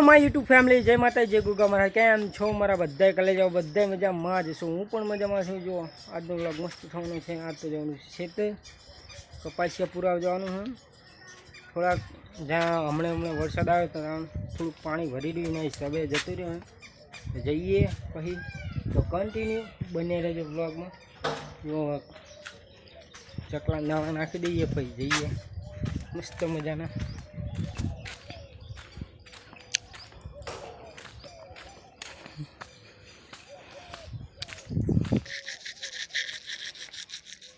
My YouTube family, જય માતા જય ગુગા મારા. કેમ છો મારા બધા? કલે જાઓ બધા મજામાં જ છું. હું પણ મજામાં છું. જો આજનો વ્લોગ મસ્ત થવાનો છે. આજ તો જવાનું છે તે કપાસિયા પૂરા જવાનું છે. થોડાક જ્યાં હમણાં વરસાદ આવ્યો તો થોડુંક પાણી ભરી રહ્યું ને હિસાબે જતું રહ્યું જઈએ પછી તો કન્ટિન્યુ બને રહેજો વ્લોગમાં. જો ચકલા નાવા નાખી દઈએ પછી જઈએ મસ્ત મજાના.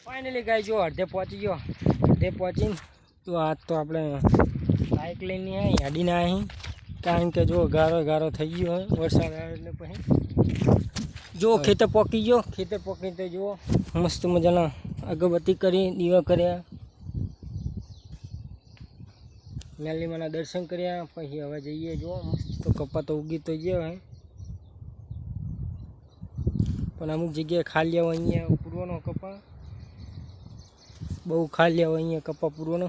ફાઇનલી ગાય જો અડધે પહોંચી ગયો. અડધે પહોંચીને તો આજ તો આપણે બાઇક લઈને આવી અડીને અહીં, કારણ કે જો ગારો થઈ ગયો હોય વરસાદ આવે એટલે પછી જો ખેતર પોકી ગયો. ખેતર પોકી તો જુઓ મસ્ત મજાના અગરબત્તી કરી દીવા કર્યા, મેલીમાના દર્શન કર્યા. પછી હવે જઈએ. જો મસ્ત તો કપા તો ઉગી તો ગયો હોય, પણ અમુક જગ્યાએ ખાલી હોય. અહીંયા પૂર્વનો કપા બહુ ખાલી આવે. અહીંયા કપા પૂરવાનો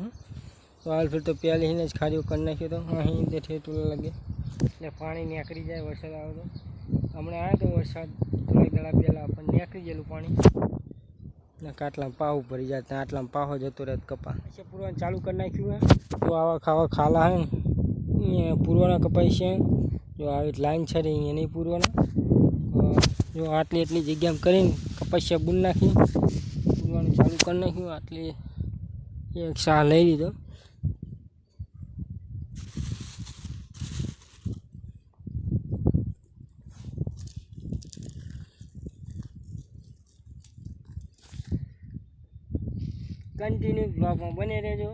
તો હાલ ફિર તો પહેલીને જ ખાલી કરી નાખ્યો તો અહીં તે ઠેઠું લાગે એટલે પાણી નીકળી જાય વરસાદ આવે તો. હમણાં આવ્યો તો વરસાદ થોડાક દડા પહેલાં પણ નીકળી ગયેલું પાણી ને આટલામાં પાહું ભરી જાય ત્યાં આટલામાં પાહો જતો રહે કપા. પછી પૂરવાનું ચાલુ કરી નાખ્યું હોય તો આવા ખાવા ખાલા હે ને પૂરવાના કપાઈ છે. જો આવી લાઈન છે ને અહીંયા નહીં પૂરવાના. જો આટલી એટલી જગ્યામાં કરીને કપાસિયા બૂન નાખી પૂરવાનું ચાલુ કરી નાખ્યું. આટલી એક શાહ લઈ લીધો. કન્ટિન્યુ બ્લોગમાં બને રહેજો.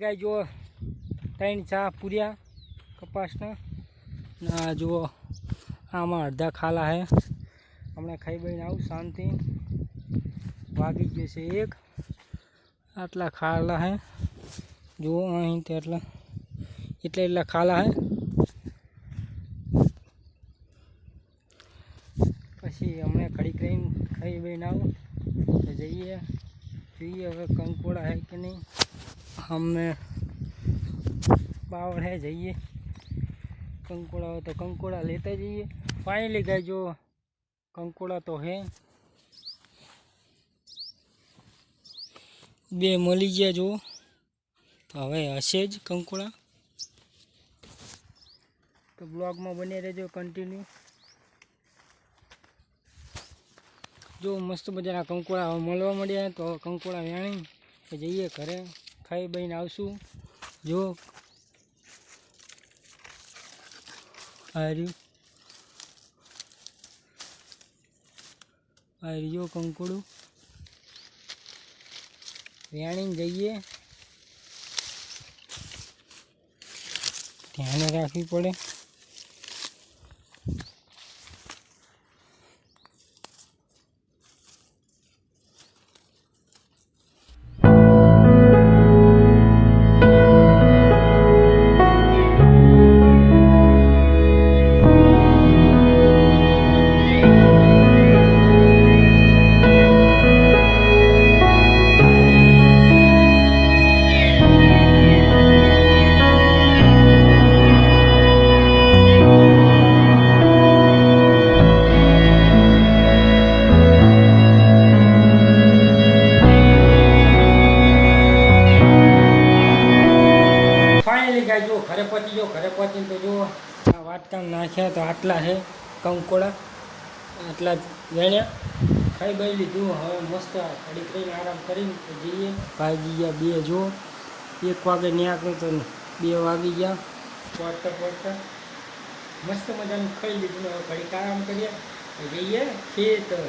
ગાય જો 3 ચા પૂર્યા કપાસના ના. જુઓ આમાં અડધા ખાલા હે. હમણાં ખાઈ બહીને આવું શાંતિ. વાગી ગયો છે 1. આટલા ખાલા હે. જુઓ અહીં તે એટલા ખાલા હે. પછી હમણાં ઘડીક રહીને ખાઈ બહીને આવું તો જઈએ જોઈએ હવે કંકોડા હે કે નહીં. અમે બાવળ હે જઈએ કંકોડા હોય તો કંકોડા લેતા જઈએ. ફાઇનલી ગાય જો કંકોડા તો હે 2 મળી ગયા. જુઓ તો હવે હશે જ કંકોડા. તો બ્લોગમાં બને રહેજો કન્ટિન્યુ. જો મસ્ત મજાના કંકોડા હવે મળવા મળ્યા તો કંકોડા વેણી જઈએ ઘરે ખાઈ બહીને આવશું. જો આ રહ્યો કંકોડું વેણીને જઈએ. ધ્યાન રાખવી પડે. જો ઘરે પહોંચી ગયો. ઘરે પહોંચીને તો જુઓ આ વાટકામ નાખ્યા તો આટલા છે કંકોડા. આટલા વેણ્યા ખાઈ બઈ લીધું. હવે મસ્ત ઘડીક રહીને આરામ કરીને તો જઈએ. ભાગી ગયા 2. જુઓ 1 વાગે નીકળ્યું તો 2 વાગી ગયા. પડતા મસ્ત મજાનું ખાઈ લીધું. હવે ઘડીક આરામ કરીએ તો જઈએ ખેતર.